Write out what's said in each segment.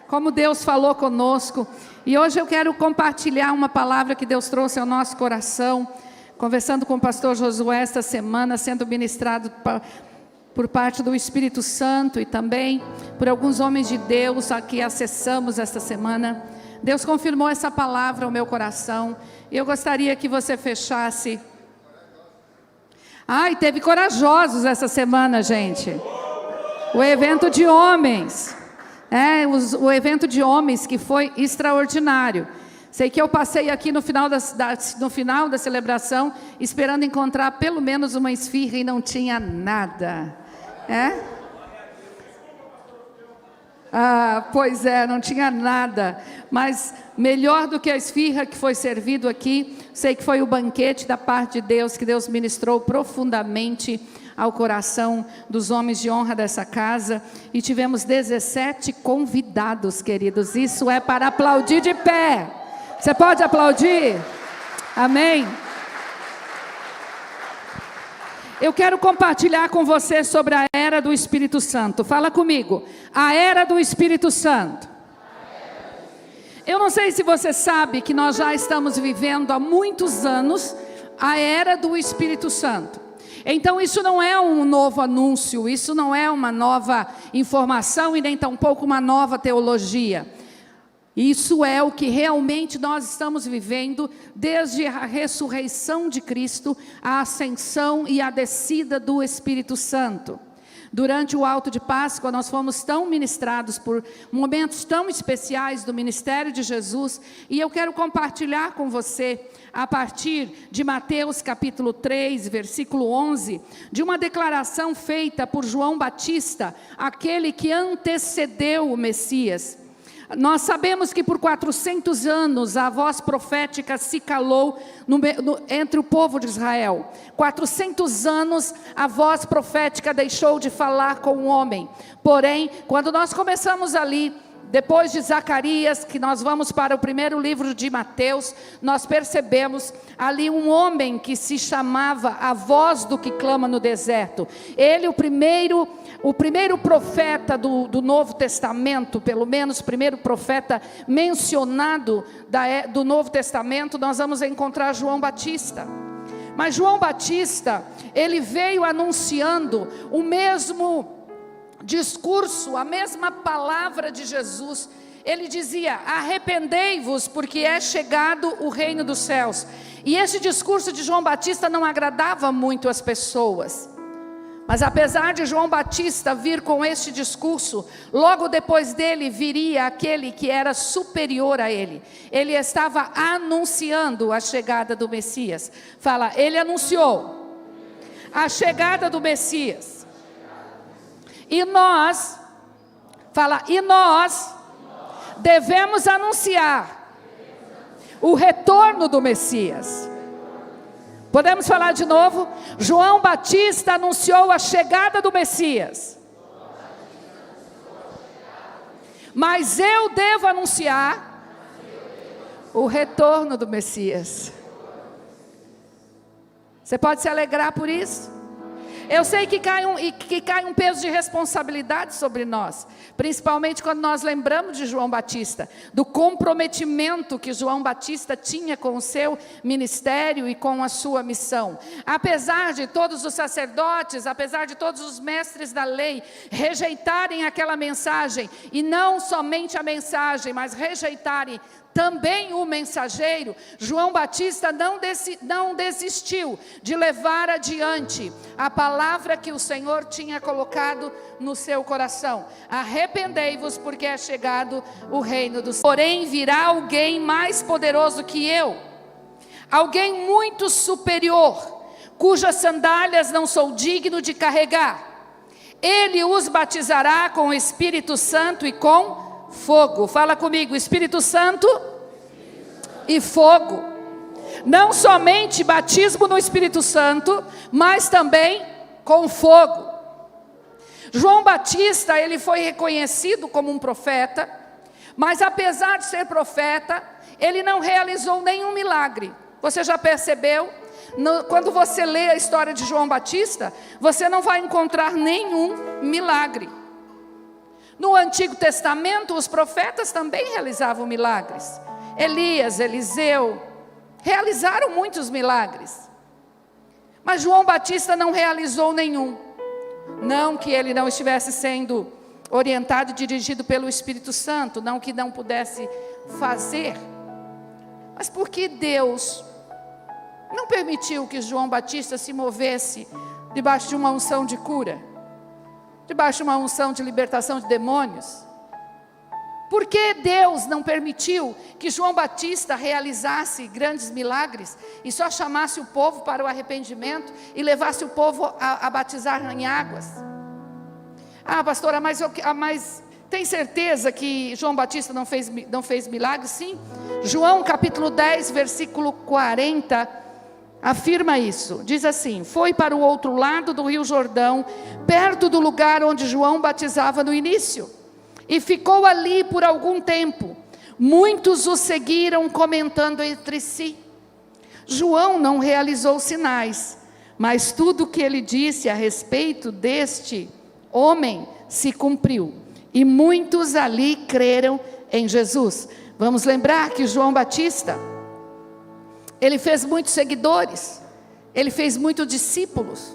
Como Deus falou conosco. E hoje eu quero compartilhar uma palavra que Deus trouxe ao nosso coração. Conversando com o pastor Josué esta semana, sendo ministrado por parte do Espírito Santo e também por alguns homens de Deus a que acessamos esta semana. Deus confirmou essa palavra ao meu coração. E eu gostaria que você fechasse. E teve corajosos essa semana, gente. O evento de homens. O evento de homens que foi extraordinário. Sei que eu passei aqui no final da celebração, esperando encontrar pelo menos uma esfirra e não tinha nada. Pois é, não tinha nada. Mas melhor do que a esfirra que foi servido aqui, sei que foi o banquete da parte de Deus, que Deus ministrou profundamente ao coração dos homens de honra dessa casa. E tivemos 17 convidados, queridos. Isso é para aplaudir de pé. Você pode aplaudir? Amém? Eu quero compartilhar com você sobre a era do Espírito Santo. Fala comigo. A era do Espírito Santo. Eu não sei se você sabe que nós já estamos vivendo há muitos anos a era do Espírito Santo. Então isso não é um novo anúncio, isso não é uma nova informação e nem tampouco uma nova teologia. Isso é o que realmente nós estamos vivendo desde a ressurreição de Cristo, a ascensão e a descida do Espírito Santo. Durante o alto de Páscoa, nós fomos tão ministrados por momentos tão especiais do ministério de Jesus, e eu quero compartilhar com você, a partir de Mateus capítulo 3, versículo 11, de uma declaração feita por João Batista, aquele que antecedeu o Messias. Nós sabemos que por 400 anos a voz profética se calou entre o povo de Israel. 400 anos a voz profética deixou de falar com o homem. Porém, quando nós começamos ali, depois de Zacarias, que nós vamos para o primeiro livro de Mateus, nós percebemos ali um homem que se chamava a voz do que clama no deserto. Ele, o primeiro profeta do Novo Testamento, pelo menos o primeiro profeta mencionado do Novo Testamento, nós vamos encontrar João Batista. Mas João Batista, ele veio anunciando o mesmo discurso, a mesma palavra de Jesus. Ele dizia: arrependei-vos, porque é chegado o reino dos céus. E esse discurso de João Batista não agradava muito as pessoas. Mas apesar de João Batista vir com este discurso, logo depois dele viria aquele que era superior a ele. Ele estava anunciando a chegada do Messias. Fala, ele anunciou a chegada do Messias. E nós devemos anunciar o retorno do Messias. Podemos falar de novo? João Batista anunciou a chegada do Messias. Mas eu devo anunciar o retorno do Messias. Você pode se alegrar por isso? Eu sei que cai um peso de responsabilidade sobre nós, principalmente quando nós lembramos de João Batista, do comprometimento que João Batista tinha com o seu ministério e com a sua missão. Apesar de todos os sacerdotes, apesar de todos os mestres da lei rejeitarem aquela mensagem, e não somente a mensagem, mas rejeitarem também o mensageiro, João Batista não desistiu de levar adiante a palavra que o Senhor tinha colocado no seu coração. Arrependei-vos, porque é chegado o reino dos céus. Porém virá alguém mais poderoso que eu, alguém muito superior, cujas sandálias não sou digno de carregar. Ele os batizará com o Espírito Santo e com fogo. Fala comigo, Espírito Santo e fogo. Não somente batismo no Espírito Santo, mas também com fogo. João Batista, ele foi reconhecido como um profeta, mas apesar de ser profeta, ele não realizou nenhum milagre. Você já percebeu? Quando você lê a história de João Batista, você não vai encontrar nenhum milagre. No Antigo Testamento, os profetas também realizavam milagres. Elias, Eliseu, realizaram muitos milagres. Mas João Batista não realizou nenhum. Não que ele não estivesse sendo orientado e dirigido pelo Espírito Santo, não que não pudesse fazer. Mas porque Deus não permitiu que João Batista se movesse debaixo de uma unção de cura, debaixo de uma unção de libertação de demônios? Por que Deus não permitiu que João Batista realizasse grandes milagres e só chamasse o povo para o arrependimento e levasse o povo a batizar em águas? Ah, pastora, mas tem certeza que João Batista não fez milagres? Sim. João capítulo 10, versículo 40, afirma isso. Diz assim: foi para o outro lado do rio Jordão, perto do lugar onde João batizava no início. E ficou ali por algum tempo. Muitos o seguiram, comentando entre si. João não realizou sinais, mas tudo o que ele disse a respeito deste homem se cumpriu. E muitos ali creram em Jesus. Vamos lembrar que João Batista, ele fez muitos seguidores, ele fez muitos discípulos.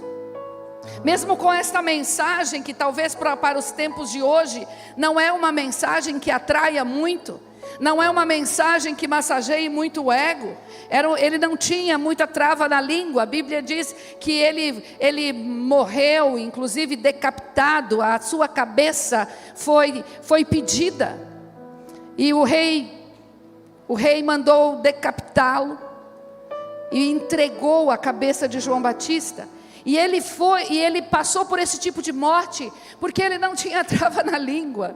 Mesmo com esta mensagem, que talvez para os tempos de hoje, não é uma mensagem que atraia muito, não é uma mensagem que massageie muito o ego, ele não tinha muita trava na língua. A Bíblia diz que ele morreu, inclusive decapitado, a sua cabeça foi pedida, e o rei mandou decapitá-lo, e entregou a cabeça de João Batista. E ele passou por esse tipo de morte, porque ele não tinha trava na língua,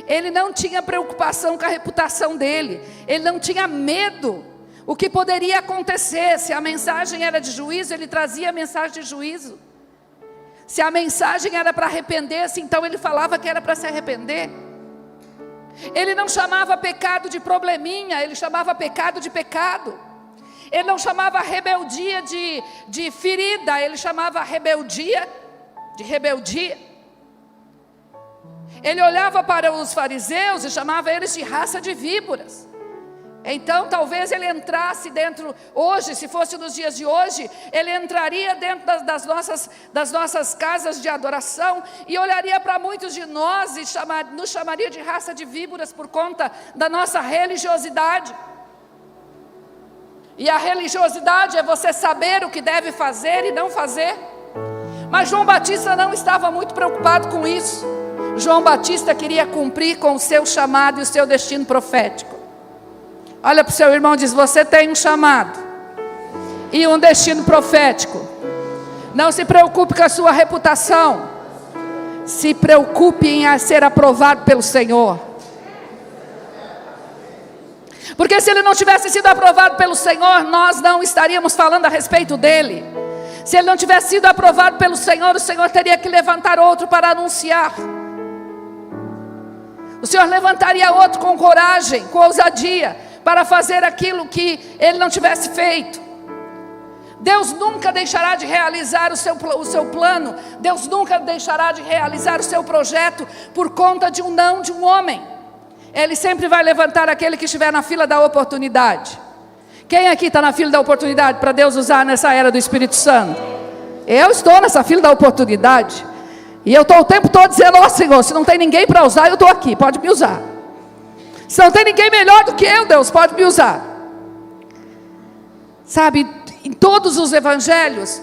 ele não tinha preocupação com a reputação dele, ele não tinha medo. O que poderia acontecer? Se a mensagem era de juízo, ele trazia a mensagem de juízo. Se a mensagem era para arrepender-se, então ele falava que era para se arrepender. Ele não chamava pecado de probleminha, ele chamava pecado de pecado. Ele não chamava rebeldia de ferida, ele chamava rebeldia de rebeldia. Ele olhava para os fariseus e chamava eles de raça de víboras. Então talvez ele entrasse dentro, hoje, se fosse nos dias de hoje, ele entraria dentro das nossas casas de adoração e olharia para muitos de nós e nos chamaria de raça de víboras por conta da nossa religiosidade. E a religiosidade é você saber o que deve fazer e não fazer. Mas João Batista não estava muito preocupado com isso. João Batista queria cumprir com o seu chamado e o seu destino profético. Olha para o seu irmão e diz: você tem um chamado e um destino profético. Não se preocupe com a sua reputação. Se preocupe em ser aprovado pelo Senhor. Porque se ele não tivesse sido aprovado pelo Senhor, nós não estaríamos falando a respeito dele. Se ele não tivesse sido aprovado pelo Senhor, o Senhor teria que levantar outro para anunciar. O Senhor levantaria outro com coragem, com ousadia, para fazer aquilo que ele não tivesse feito. Deus nunca deixará de realizar o seu plano. Deus nunca deixará de realizar o seu projeto por conta de um não de um homem. Ele sempre vai levantar aquele que estiver na fila da oportunidade. Quem aqui está na fila da oportunidade para Deus usar nessa era do Espírito Santo? Eu estou nessa fila da oportunidade. E eu estou o tempo todo dizendo: ó Senhor, se não tem ninguém para usar, eu estou aqui, pode me usar. Se não tem ninguém melhor do que eu, Deus, pode me usar. Sabe, em todos os evangelhos,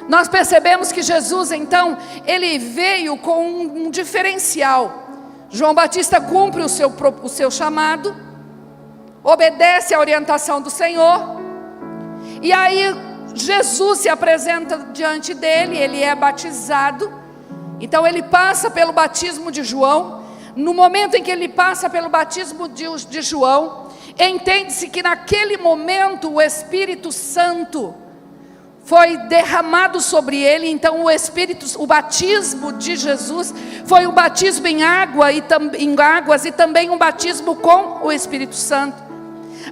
nós percebemos que Jesus, então, ele veio com um diferencial. João Batista cumpre o seu chamado, obedece à orientação do Senhor, e aí Jesus se apresenta diante dele, ele é batizado. Então ele passa pelo batismo de João. No momento em que ele passa pelo batismo de João, entende-se que naquele momento o Espírito Santo foi derramado sobre ele. Então o batismo de Jesus foi um batismo em águas e também um batismo com o Espírito Santo.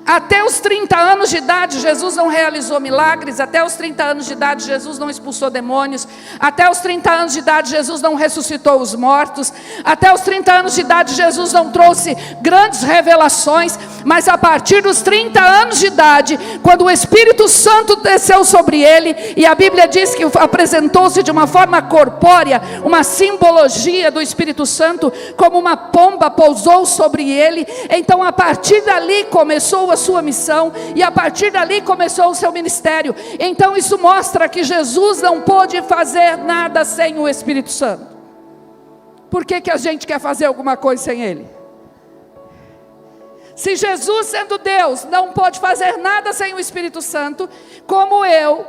Até os 30 anos de idade, Jesus não realizou milagres. Até os 30 anos de idade, Jesus não expulsou demônios. Até os 30 anos de idade, Jesus não ressuscitou os mortos. Até os 30 anos de idade, Jesus não trouxe grandes revelações. Mas a partir dos 30 anos de idade, quando o Espírito Santo desceu sobre ele, e a Bíblia diz que apresentou-se de uma forma corpórea, uma simbologia do Espírito Santo, como uma pomba pousou sobre ele. Então a partir dali começou a sua missão, e a partir dali começou o seu ministério. Então isso mostra que Jesus não pôde fazer nada sem o Espírito Santo. Por que que a gente quer fazer alguma coisa sem ele? Se Jesus, sendo Deus, não pode fazer nada sem o Espírito Santo, como eu,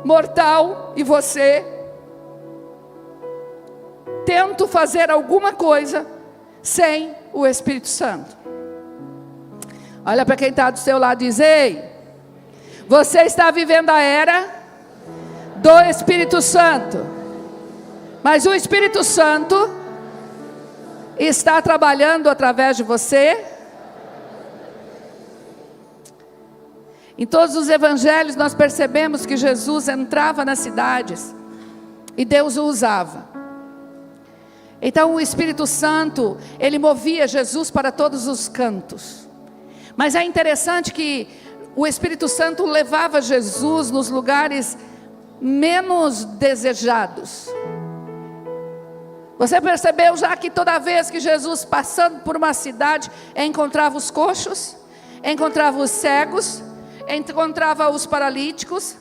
mortal, e você, tento fazer alguma coisa sem o Espírito Santo. Olha para quem está do seu lado e diz: ei, você está vivendo a era do Espírito Santo, mas o Espírito Santo está trabalhando através de você. Em todos os evangelhos nós percebemos que Jesus entrava nas cidades e Deus o usava. Então o Espírito Santo, ele movia Jesus para todos os cantos. Mas é interessante que o Espírito Santo levava Jesus nos lugares menos desejados. Você percebeu já que toda vez que Jesus, passando por uma cidade, encontrava os coxos, encontrava os cegos, encontrava os paralíticos?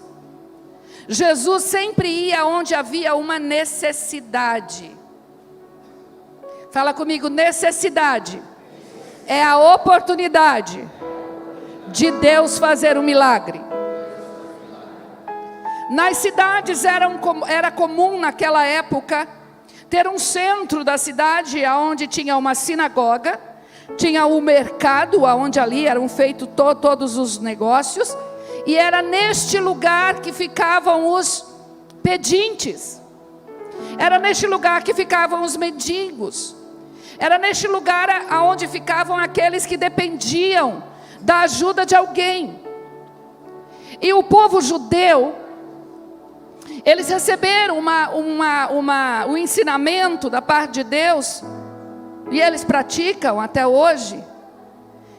Jesus sempre ia onde havia uma necessidade. Fala comigo: necessidade é a oportunidade de Deus fazer um milagre. Nas cidades era comum naquela época ter um centro da cidade onde tinha uma sinagoga, tinha um mercado onde ali eram feitos todos os negócios, e era neste lugar que ficavam os pedintes, era neste lugar que ficavam os mendigos, era neste lugar onde ficavam aqueles que dependiam da ajuda de alguém. E o povo judeu, eles receberam um ensinamento da parte de Deus, e eles praticam até hoje.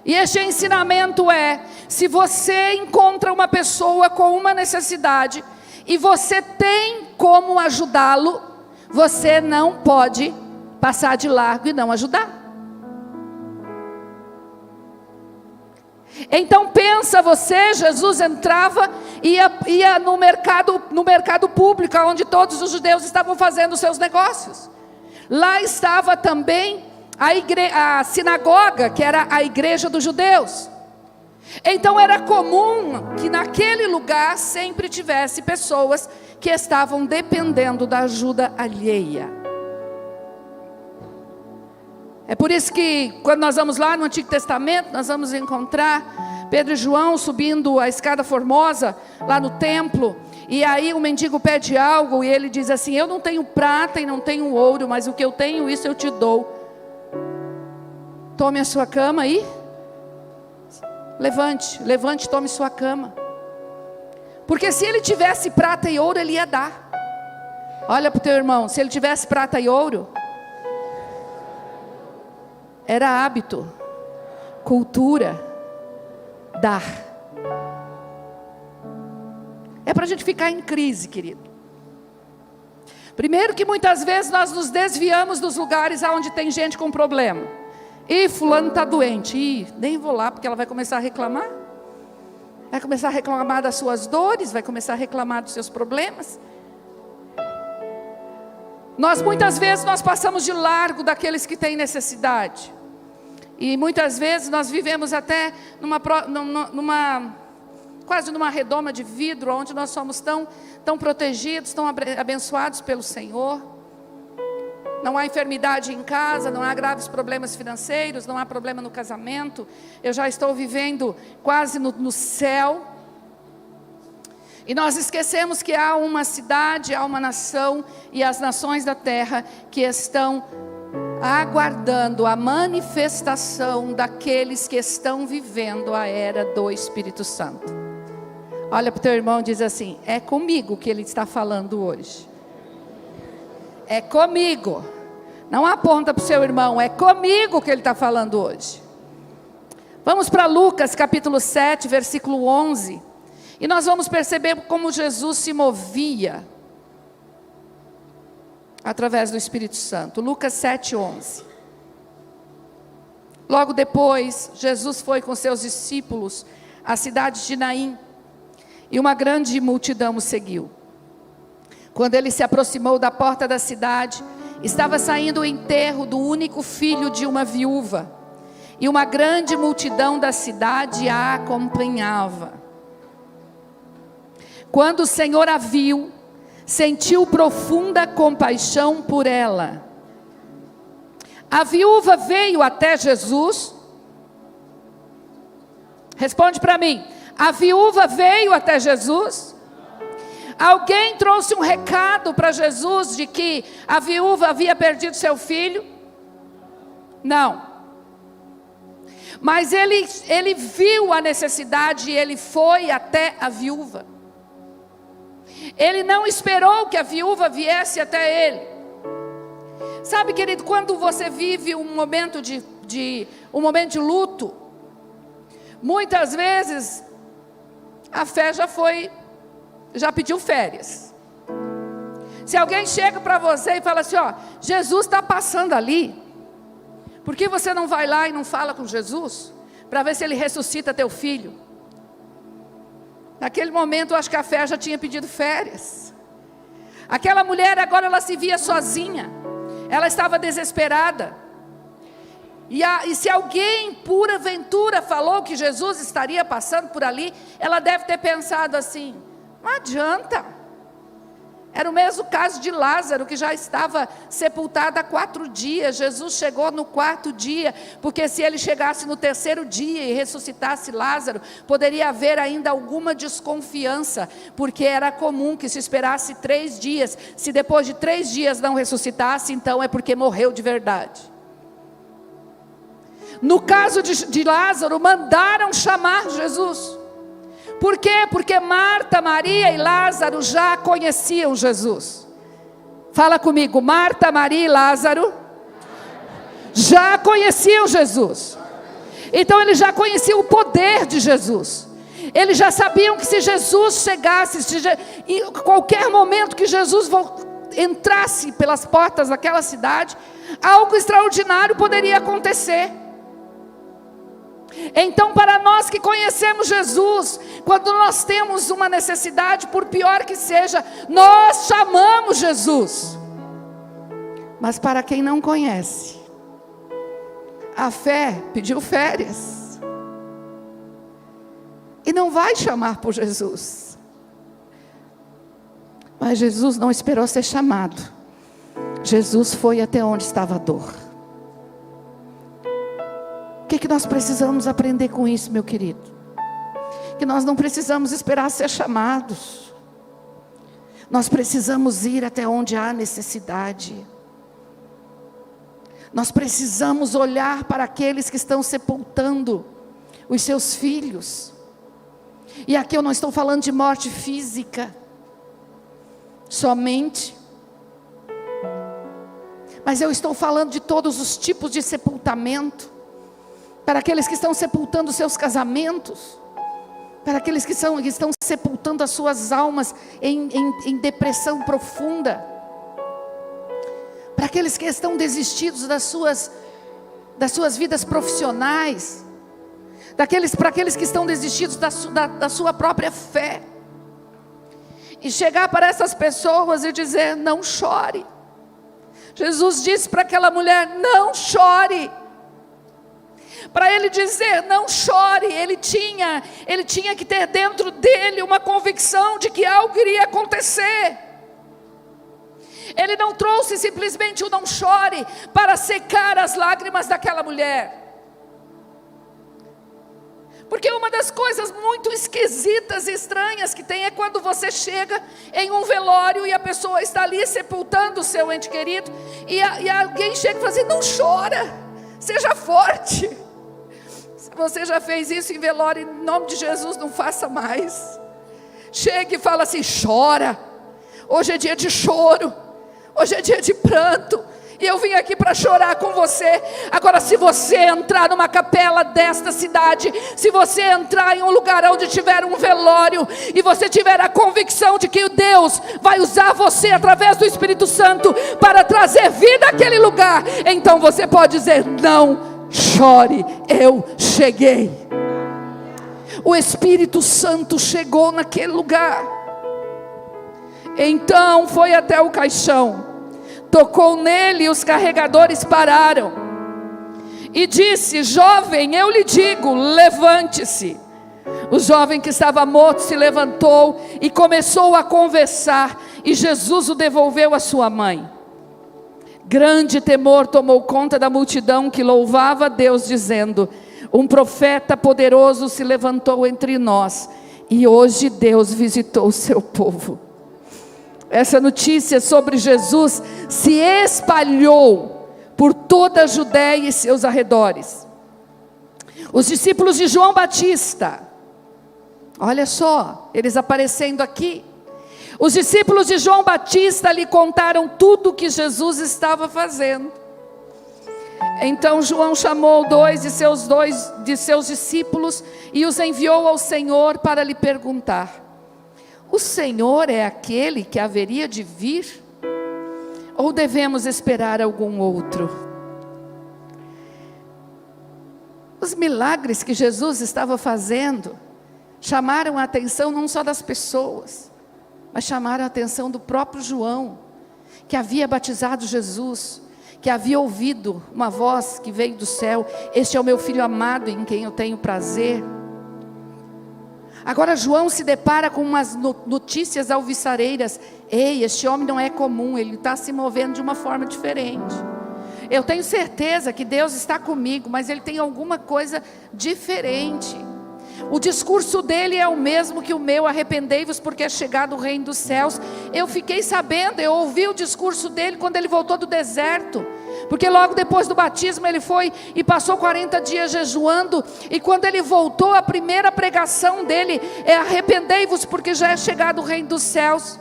E este ensinamento é: se você encontra uma pessoa com uma necessidade, e você tem como ajudá-lo, você não pode passar de largo e não ajudar. Então pensa você, Jesus entrava, ia no mercado público, onde todos os judeus estavam fazendo seus negócios. Lá estava também a sinagoga, que era a igreja dos judeus. Então era comum que naquele lugar sempre tivesse pessoas que estavam dependendo da ajuda alheia. É por isso que quando nós vamos lá no Antigo Testamento, nós vamos encontrar Pedro e João subindo a escada formosa lá no templo. E aí o mendigo pede algo e ele diz assim: eu não tenho prata e não tenho ouro, mas o que eu tenho, isso eu te dou. Tome a sua cama e levante, tome sua cama. Porque se ele tivesse prata e ouro, ele ia dar. Olha para o teu irmão: se ele tivesse prata e ouro, era hábito, cultura, dar. É para a gente ficar em crise, querido. Primeiro que muitas vezes nós nos desviamos dos lugares onde tem gente com problema. E fulano está doente, nem vou lá porque ela vai começar a reclamar. Vai começar a reclamar das suas dores, vai começar a reclamar dos seus problemas. Muitas vezes nós passamos de largo daqueles que têm necessidade. E muitas vezes nós vivemos até quase numa redoma de vidro, onde nós somos tão protegidos, tão abençoados pelo Senhor. Não há enfermidade em casa, não há graves problemas financeiros, não há problema no casamento. Eu já estou vivendo quase no céu. E nós esquecemos que há uma cidade, há uma nação, e as nações da terra que estão aguardando a manifestação daqueles que estão vivendo a era do Espírito Santo. Olha para o teu irmão e diz assim: é comigo que ele está falando hoje. É comigo. Não aponta para o seu irmão, é comigo que ele está falando hoje. Vamos para Lucas capítulo 7, versículo 11. E nós vamos perceber como Jesus se movia através do Espírito Santo. Lucas 7, 11. Logo depois, Jesus foi com seus discípulos à cidade de Naim, e uma grande multidão o seguiu. Quando ele se aproximou da porta da cidade, estava saindo o enterro do único filho de uma viúva, e uma grande multidão da cidade a acompanhava. Quando o Senhor a viu, sentiu profunda compaixão por ela. A viúva veio até Jesus. Responde para mim. A viúva veio até Jesus? Alguém trouxe um recado para Jesus de que a viúva havia perdido seu filho? Não. Mas ele viu a necessidade e ele foi até a viúva. Ele não esperou que a viúva viesse até ele. Sabe, querido, quando você vive um momento de luto, muitas vezes a fé já pediu férias. Se alguém chega para você e fala assim: ó, Jesus está passando ali, por que você não vai lá e não fala com Jesus, para ver se ele ressuscita teu filho? Naquele momento eu acho que a fé já tinha pedido férias. Aquela mulher agora ela se via sozinha, ela estava desesperada. E se alguém porventura falou que Jesus estaria passando por ali, ela deve ter pensado assim: não adianta. Era o mesmo caso de Lázaro, que já estava sepultado há 4 dias. Jesus chegou no 4º dia, porque se ele chegasse no 3º dia e ressuscitasse Lázaro, poderia haver ainda alguma desconfiança, porque era comum que se esperasse 3 dias. Se depois de 3 dias não ressuscitasse, então é porque morreu de verdade. No caso de Lázaro, mandaram chamar Jesus. Por quê? Porque Marta, Maria e Lázaro já conheciam Jesus. Fala comigo. Marta, Maria e Lázaro já conheciam Jesus. Então eles já conheciam o poder de Jesus. Eles já sabiam que se Jesus chegasse, em qualquer momento que Jesus entrasse pelas portas daquela cidade, algo extraordinário poderia acontecer. Então, para nós que conhecemos Jesus, quando nós temos uma necessidade, por pior que seja, nós chamamos Jesus. Mas para quem não conhece, a fé pediu férias e não vai chamar por Jesus. Mas Jesus não esperou ser chamado. Jesus foi até onde estava a dor. O que nós precisamos aprender com isso, meu querido? Que nós não precisamos esperar ser chamados. Nós precisamos ir até onde há necessidade. Nós precisamos olhar para aqueles que estão sepultando os seus filhos. E aqui eu não estou falando de morte física somente, mas eu estou falando de todos os tipos de sepultamento. Para aqueles que estão sepultando seus casamentos, para aqueles que estão sepultando as suas almas em depressão profunda, para aqueles que estão desistidos das suas vidas profissionais, para aqueles que estão desistidos da sua própria fé, e chegar para essas pessoas e dizer: não chore. Jesus disse para aquela mulher: não chore. Para ele dizer não chore, ele tinha que ter dentro dele uma convicção de que algo iria acontecer. Ele não trouxe simplesmente o não chore para secar as lágrimas daquela mulher. Porque uma das coisas muito esquisitas e estranhas que tem é quando você chega em um velório e a pessoa está ali sepultando o seu ente querido, e alguém chega e fala assim: não chora, seja forte. Se você já fez isso em velório, em nome de Jesus, não faça mais. Chega e fala assim: chora, hoje é dia de choro, hoje é dia de pranto, e eu vim aqui para chorar com você. Agora, se você entrar numa capela desta cidade, se você entrar em um lugar onde tiver um velório, e você tiver a convicção de que Deus vai usar você através do Espírito Santo para trazer vida àquele lugar, então você pode dizer: não chore, eu cheguei. O Espírito Santo chegou naquele lugar. Então foi até o caixão, tocou nele e os carregadores pararam. E disse: jovem, eu lhe digo, levante-se. O jovem que estava morto se levantou e começou a conversar, e Jesus o devolveu à sua mãe. Grande temor tomou conta da multidão que louvava a Deus, dizendo: um profeta poderoso se levantou entre nós, e hoje Deus visitou o seu povo. Essa notícia sobre Jesus se espalhou por toda a Judéia e seus arredores. Os discípulos de João Batista, olha só, eles aparecendo aqui. Os discípulos de João Batista lhe contaram tudo o que Jesus estava fazendo. Então João chamou dois de seus discípulos e os enviou ao Senhor para lhe perguntar: o Senhor é aquele que haveria de vir? Ou devemos esperar algum outro? Os milagres que Jesus estava fazendo chamaram a atenção não só das pessoas, mas chamaram a atenção do próprio João, que havia batizado Jesus, que havia ouvido uma voz que veio do céu: este é o meu filho amado em quem eu tenho prazer. Agora João se depara com umas notícias alvissareiras: ei, este homem não é comum, ele está se movendo de uma forma diferente. Eu tenho certeza que Deus está comigo, mas ele tem alguma coisa diferente. O discurso dele é o mesmo que o meu: arrependei-vos porque é chegado o reino dos céus. Eu fiquei sabendo, eu ouvi o discurso dele quando ele voltou do deserto, porque logo depois do batismo ele foi e passou 40 dias jejuando, e quando ele voltou, a primeira pregação dele é: arrependei-vos porque já é chegado o reino dos céus.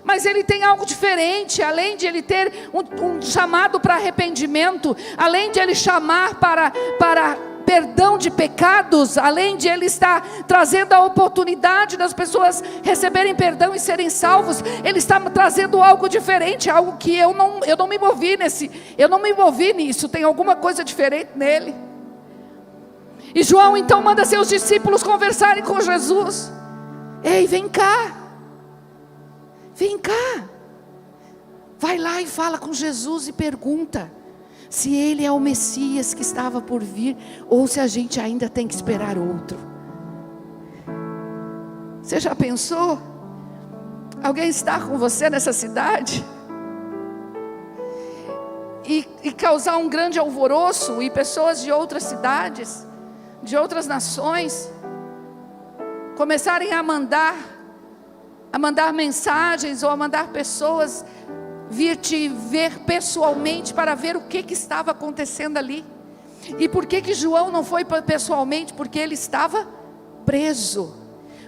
Mas ele tem algo diferente. Além de ele ter um chamado para arrependimento, além de ele chamar para perdão de pecados, além de ele estar trazendo a oportunidade das pessoas receberem perdão e serem salvos, ele está trazendo algo diferente, algo que eu não me envolvi nisso. Tem alguma coisa diferente nele. E João então manda seus discípulos conversarem com Jesus: ei, vem cá, vai lá e fala com Jesus e pergunta se ele é o Messias que estava por vir, ou se a gente ainda tem que esperar outro. Você já pensou? Alguém estar com você nessa cidade e causar um grande alvoroço, e pessoas de outras cidades, de outras nações, começarem a mandar mensagens, ou a mandar pessoas vir te ver pessoalmente para ver o que estava acontecendo ali. E por que João não foi pessoalmente? Porque ele estava preso.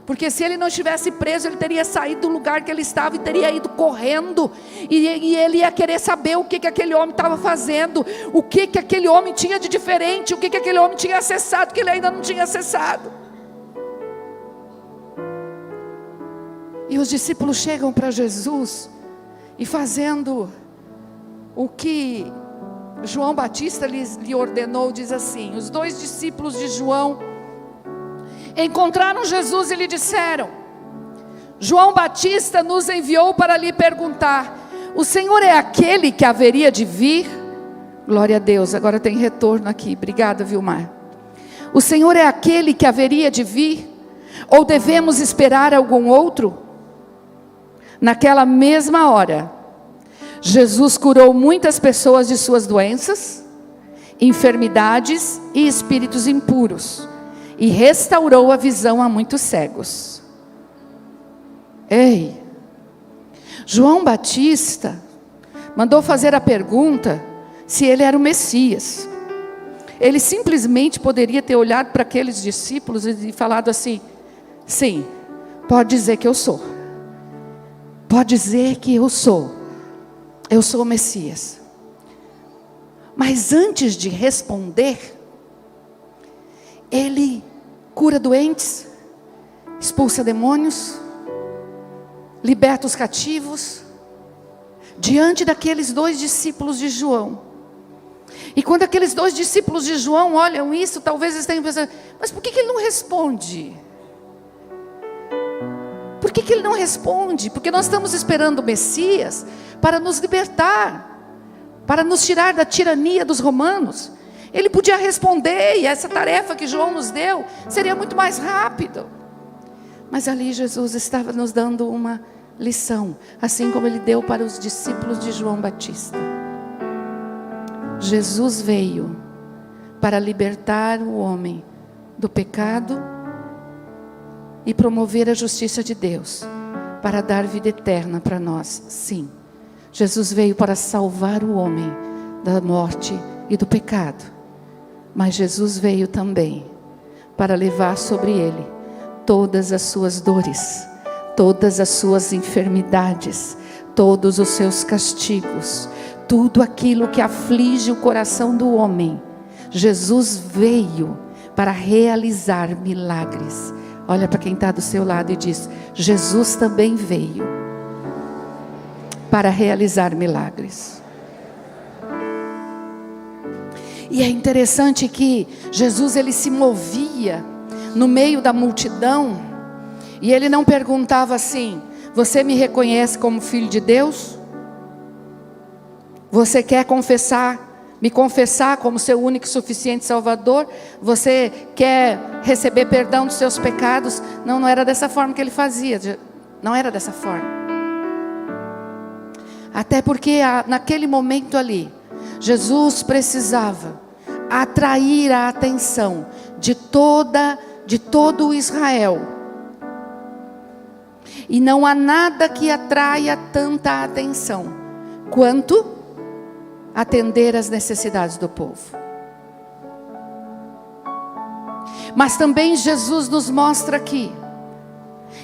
Porque se ele não estivesse preso, ele teria saído do lugar que ele estava e teria ido correndo, e ele ia querer saber o que aquele homem estava fazendo, o que aquele homem tinha de diferente, o que aquele homem tinha acessado que ele ainda não tinha acessado. E os discípulos chegam para Jesus, e fazendo o que João Batista lhe ordenou, diz assim: os dois discípulos de João encontraram Jesus e lhe disseram: João Batista nos enviou para lhe perguntar: o Senhor é aquele que haveria de vir? Glória a Deus, agora tem retorno aqui, obrigada, Vilmar. O Senhor é aquele que haveria de vir? Ou devemos esperar algum outro? Naquela mesma hora, Jesus curou muitas pessoas de suas doenças, enfermidades e espíritos impuros, e restaurou a visão a muitos cegos. Ei, João Batista mandou fazer a pergunta se ele era o Messias. Ele simplesmente poderia ter olhado para aqueles discípulos e falado assim: sim, pode dizer que eu sou. Pode dizer que eu sou. Eu sou o Messias. Mas antes de responder, ele cura doentes, expulsa demônios, liberta os cativos, diante daqueles 2 discípulos de João. E quando aqueles 2 discípulos de João olham isso, talvez eles tenham pensado: mas por que ele não responde? Por que ele não responde? Porque nós estamos esperando o Messias para nos libertar, para nos tirar da tirania dos romanos. Ele podia responder, e essa tarefa que João nos deu seria muito mais rápido. Mas ali Jesus estava nos dando uma lição, assim como ele deu para os discípulos de João Batista. Jesus veio para libertar o homem do pecado e promover a justiça de Deus, para dar vida eterna para nós. Sim, Jesus veio para salvar o homem da morte e do pecado, mas Jesus veio também para levar sobre ele todas as suas dores, todas as suas enfermidades, todos os seus castigos, tudo aquilo que aflige o coração do homem. Jesus veio para realizar milagres. Olha para quem está do seu lado e diz: Jesus também veio para realizar milagres. E é interessante que Jesus, ele se movia no meio da multidão, e ele não perguntava assim: você me reconhece como filho de Deus? Você quer me confessar como seu único e suficiente Salvador? Você quer receber perdão dos seus pecados? Não, não era dessa forma que ele fazia. Não era dessa forma. Até porque naquele momento ali, Jesus precisava atrair a atenção de todo Israel. E não há nada que atraia tanta atenção quanto atender às necessidades do povo. Mas também Jesus nos mostra aqui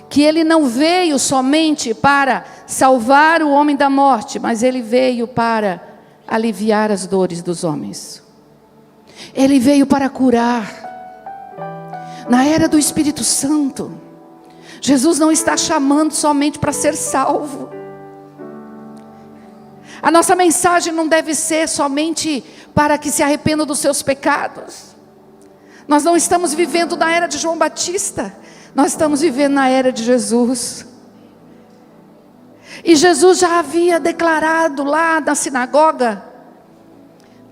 que ele não veio somente para salvar o homem da morte, mas ele veio para aliviar as dores dos homens. Ele veio para curar. Na era do Espírito Santo, Jesus não está chamando somente para ser salvo. A nossa mensagem não deve ser somente para que se arrependam dos seus pecados. Nós não estamos vivendo na era de João Batista, nós estamos vivendo na era de Jesus. E Jesus já havia declarado lá na sinagoga,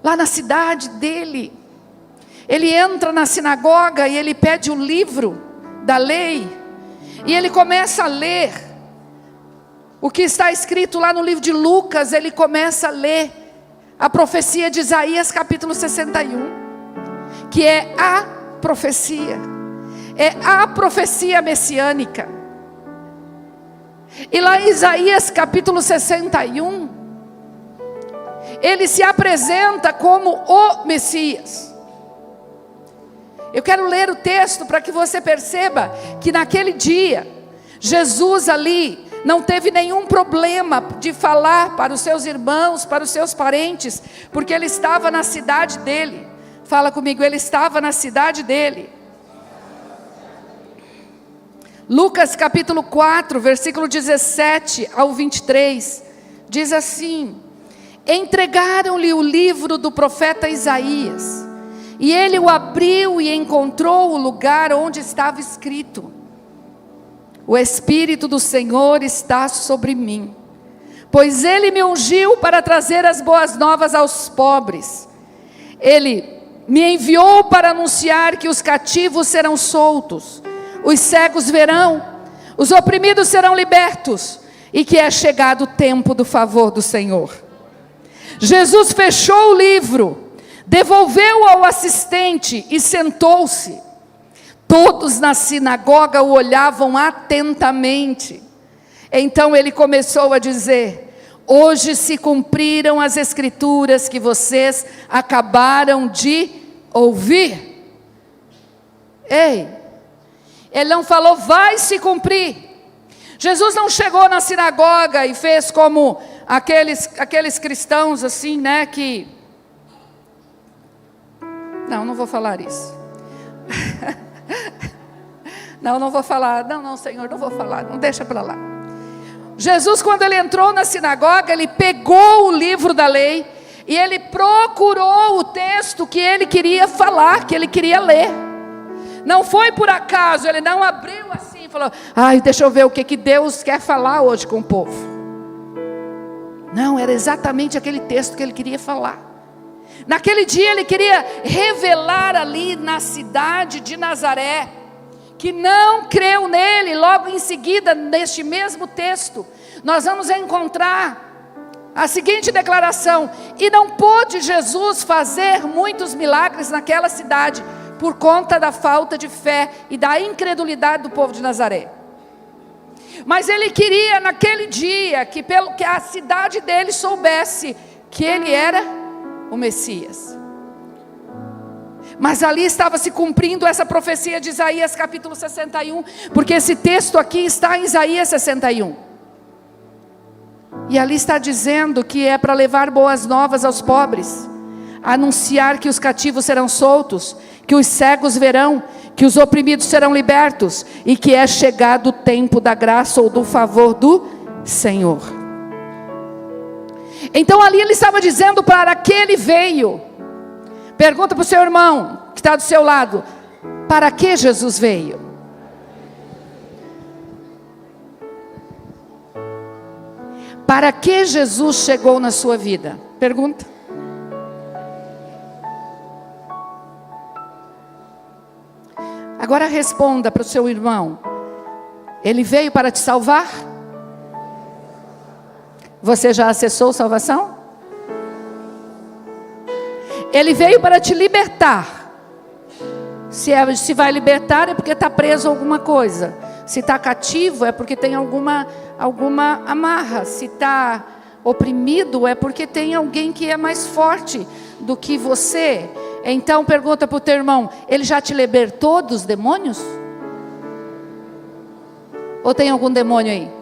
lá na cidade dele. Ele entra na sinagoga e ele pede o livro da lei, e ele começa a ler o que está escrito lá no livro de Lucas. Ele começa a ler a profecia de Isaías capítulo 61, que é a profecia messiânica. E lá em Isaías capítulo 61, ele se apresenta como o Messias. Eu quero ler o texto para que você perceba que naquele dia, Jesus ali não teve nenhum problema de falar para os seus irmãos, para os seus parentes, porque ele estava na cidade dele. Fala comigo, ele estava na cidade dele. Lucas capítulo 4, versículo 17 ao 23, diz assim: entregaram-lhe o livro do profeta Isaías, e ele o abriu e encontrou o lugar onde estava escrito: o Espírito do Senhor está sobre mim, pois ele me ungiu para trazer as boas novas aos pobres. Ele me enviou para anunciar que os cativos serão soltos, os cegos verão, os oprimidos serão libertos, e que é chegado o tempo do favor do Senhor. Jesus fechou o livro, devolveu ao assistente e sentou-se. Todos na sinagoga o olhavam atentamente. Então ele começou a dizer: hoje se cumpriram as escrituras que vocês acabaram de ouvir. Ei, ele não falou vai se cumprir. Jesus não chegou na sinagoga e fez como aqueles cristãos assim, né, que... Não vou falar isso. Não vou falar. Não, Senhor, não vou falar. Não, deixa para lá. Jesus, quando ele entrou na sinagoga, ele pegou o livro da lei e ele procurou o texto que ele queria falar, que ele queria ler. Não foi por acaso, ele não abriu assim e falou: deixa eu ver o que Deus quer falar hoje com o povo. Não, era exatamente aquele texto que ele queria falar. Naquele dia ele queria revelar ali na cidade de Nazaré, que não creu nele. Logo em seguida, neste mesmo texto, nós vamos encontrar a seguinte declaração: e não pôde Jesus fazer muitos milagres naquela cidade, por conta da falta de fé e da incredulidade do povo de Nazaré. Mas ele queria naquele dia que a cidade dele soubesse que ele era o Messias. Mas ali estava se cumprindo essa profecia de Isaías capítulo 61, porque esse texto aqui está em Isaías 61. E ali está dizendo que é para levar boas novas aos pobres, anunciar que os cativos serão soltos, que os cegos verão, que os oprimidos serão libertos, e que é chegado o tempo da graça ou do favor do Senhor. Então ali ele estava dizendo: para que ele veio? Pergunta para o seu irmão que está do seu lado: para que Jesus veio? Para que Jesus chegou na sua vida? Pergunta. Agora responda para o seu irmão: ele veio para te salvar? Você já acessou salvação? Ele veio para te libertar. Se vai libertar é porque está preso a alguma coisa. Se está cativo é porque tem alguma amarra. Se está oprimido é porque tem alguém que é mais forte do que você. Então pergunta para o teu irmão: ele já te libertou dos demônios? Ou tem algum demônio aí?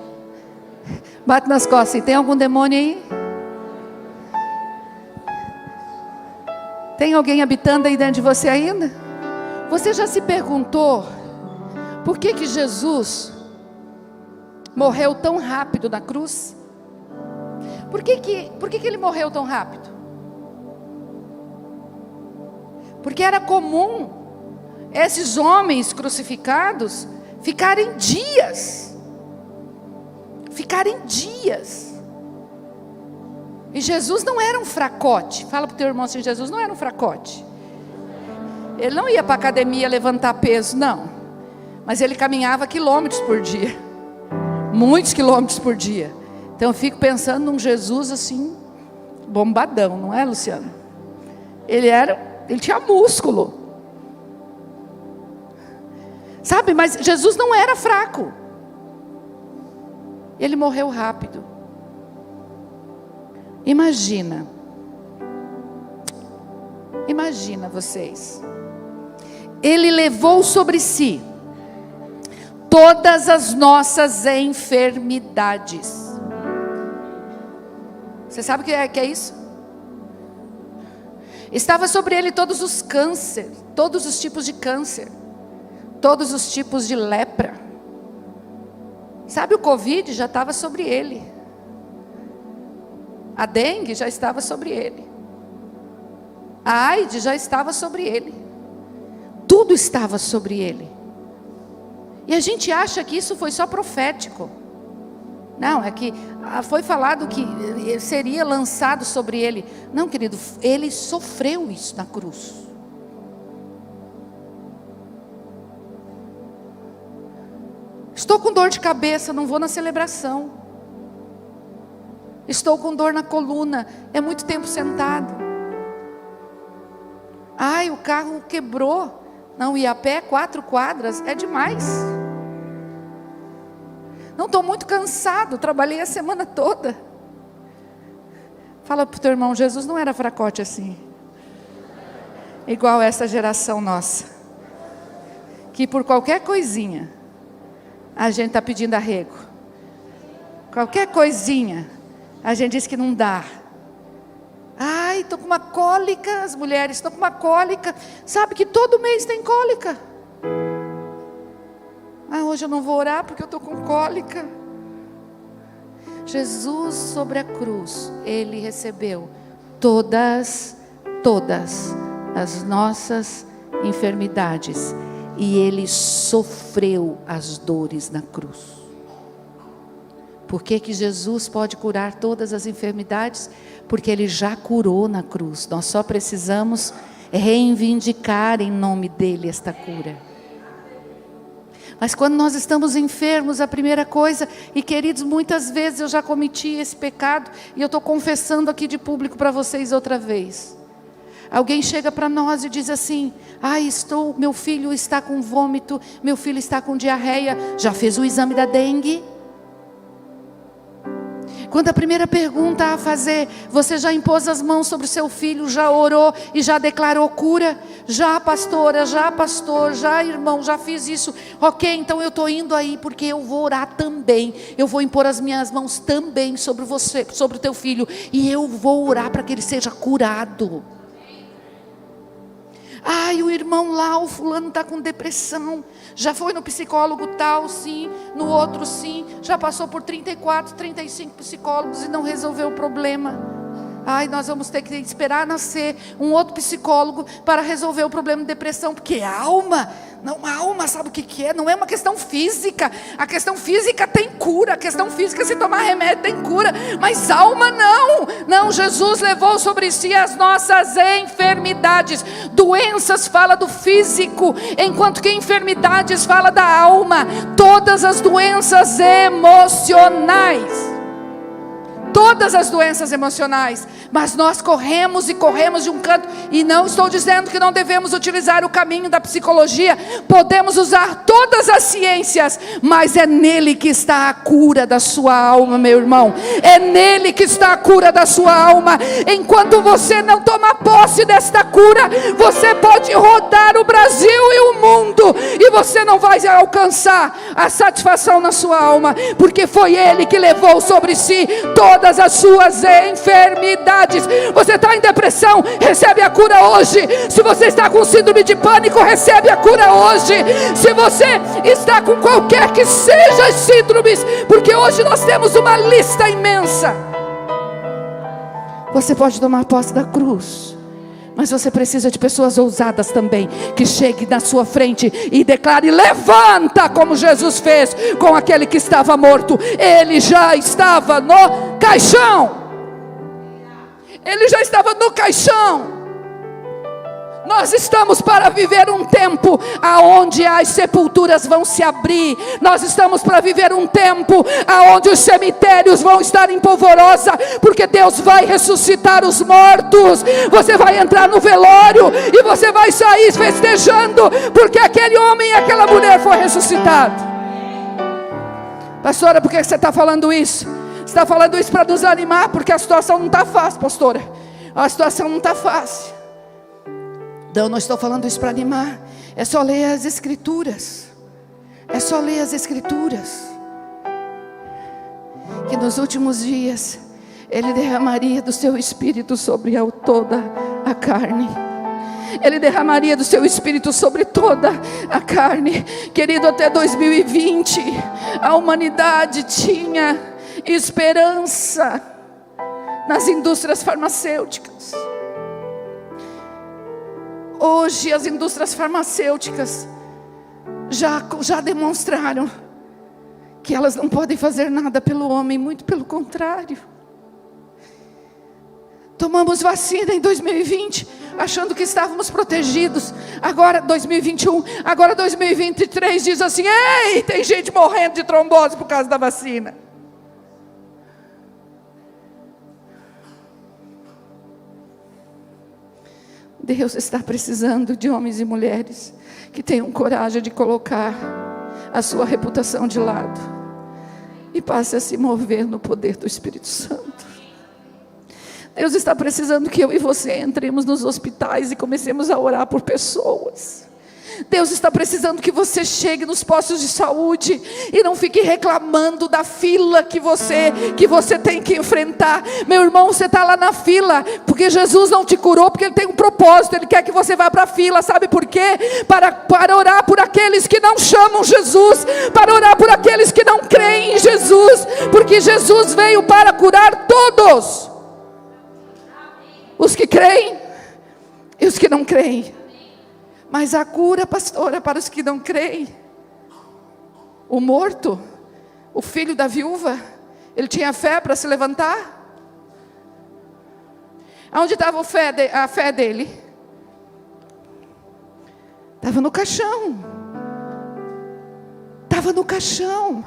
Bate nas costas. Tem algum demônio aí? Tem alguém habitando aí dentro de você ainda? Você já se perguntou por que Jesus morreu tão rápido na cruz? Por que ele morreu tão rápido? Porque era comum esses homens crucificados ficarem dias. E Jesus não era um fracote. Fala para o teu irmão assim: Jesus não era um fracote. Ele não ia para a academia levantar peso, não. Mas ele caminhava quilômetros por dia. Muitos quilômetros por dia. Então eu fico pensando num Jesus assim, bombadão, não é, Luciano? Ele tinha músculo. Sabe, mas Jesus não era fraco. Ele morreu rápido. Imagina vocês. Ele levou sobre si todas as nossas enfermidades. Você sabe o que é isso? Estava sobre ele todos os cânceres, todos os tipos de câncer, todos os tipos de lepra. Sabe, o Covid já estava sobre ele. A dengue já estava sobre ele. A AIDS já estava sobre ele. Tudo estava sobre ele. E a gente acha que isso foi só profético. Não, é que foi falado que seria lançado sobre ele. Não, querido, ele sofreu isso na cruz. Estou com dor de cabeça, não vou na celebração. Estou com dor na coluna, é muito tempo sentado. Ai, o carro quebrou. Não, ir a pé 4 quadras é demais. Não, estou muito cansado, trabalhei a semana toda. Fala para o teu irmão, Jesus não era fracote assim. Igual essa geração nossa. Que por qualquer coisinha, a gente está pedindo arrego. Qualquer coisinha, a gente diz que não dá. Ai, estou com uma cólica, as mulheres estão com uma cólica. Sabe que todo mês tem cólica. Ah, hoje eu não vou orar porque eu estou com cólica. Jesus sobre a cruz, Ele recebeu todas as nossas enfermidades. E Ele sofreu as dores na cruz. Por que que Jesus pode curar todas as enfermidades? Porque Ele já curou na cruz. Nós só precisamos reivindicar em nome dEle esta cura. Mas quando nós estamos enfermos, a primeira coisa, e queridos, muitas vezes eu já cometi esse pecado, e eu estou confessando aqui de público para vocês outra vez. Alguém chega para nós e diz assim: meu filho está com vômito, meu filho está com diarreia, já fez o exame da dengue? Quando a primeira pergunta a fazer, você já impôs as mãos sobre o seu filho, já orou e já declarou cura? Já pastora, já pastor, já irmão, já fiz isso. Ok, então eu estou indo aí porque eu vou orar também. Eu vou impor as minhas mãos também sobre você, sobre o teu filho. E eu vou orar para que ele seja curado. O irmão lá, o fulano está com depressão. Já foi no psicólogo tal, sim. No outro, sim. Já passou por 34, 35 psicólogos e não resolveu o problema. Nós vamos ter que esperar nascer um outro psicólogo para resolver o problema de depressão. Porque alma, sabe o que é? Não é uma questão física. A questão física tem cura. A questão física, se tomar remédio, tem cura. Mas alma não. Não, Jesus levou sobre si as nossas enfermidades. Doenças fala do físico, enquanto que enfermidades fala da alma. Todas as doenças emocionais. Todas as doenças emocionais. Mas nós corremos de um canto. E não estou dizendo que não devemos utilizar o caminho da psicologia. Podemos usar todas as ciências. Mas é nele que está a cura da sua alma, meu irmão. É nele que está a cura da sua alma. Enquanto você não toma posse desta cura, você pode rodar o Brasil e o mundo, e você não vai alcançar a satisfação na sua alma. Porque foi Ele que levou sobre si todas as suas enfermidades. Você está em depressão, recebe a cura hoje. Se você está com síndrome de pânico, recebe a cura hoje. Se você está com qualquer que seja as síndromes, porque hoje nós temos uma lista imensa. Você pode tomar posse da cruz. Mas você precisa de pessoas ousadas também, que chegue na sua frente e declare: levanta, como Jesus fez com aquele que estava morto. Ele já estava no caixão. Ele já estava no caixão. Nós estamos para viver um tempo aonde as sepulturas vão se abrir. Nós estamos para viver um tempo aonde os cemitérios vão estar em polvorosa, porque Deus vai ressuscitar os mortos. Você vai entrar no velório e você vai sair festejando, porque aquele homem e aquela mulher foi ressuscitado. Pastora, por que você está falando isso? Você está falando isso para nos animar, porque a situação não está fácil, pastora. A situação não está fácil. Então, eu não estou falando isso para animar. É só ler as Escrituras. É só ler as Escrituras. Que nos últimos dias Ele derramaria do seu Espírito sobre toda a carne. Ele derramaria do seu Espírito sobre toda a carne. Querido, até 2020 a humanidade tinha esperança nas indústrias farmacêuticas. Hoje as indústrias farmacêuticas já demonstraram que elas não podem fazer nada pelo homem, muito pelo contrário. Tomamos vacina em 2020, achando que estávamos protegidos. Agora 2021, agora 2023 diz assim: ei, tem gente morrendo de trombose por causa da vacina. Deus está precisando de homens e mulheres que tenham coragem de colocar a sua reputação de lado e passe a se mover no poder do Espírito Santo. Deus está precisando que eu e você entremos nos hospitais e comecemos a orar por pessoas. Deus está precisando que você chegue nos postos de saúde e não fique reclamando da fila que você tem que enfrentar. Meu irmão, você está lá na fila porque Jesus não te curou, porque Ele tem um propósito. Ele quer que você vá para a fila, sabe por quê? Para orar por aqueles que não chamam Jesus, para orar por aqueles que não creem em Jesus, porque Jesus veio para curar todos, os que creem e os que não creem. Mas a cura, pastora, para os que não creem. O morto, o filho da viúva, ele tinha fé para se levantar? Aonde estava a fé dele? Estava no caixão. Estava no caixão.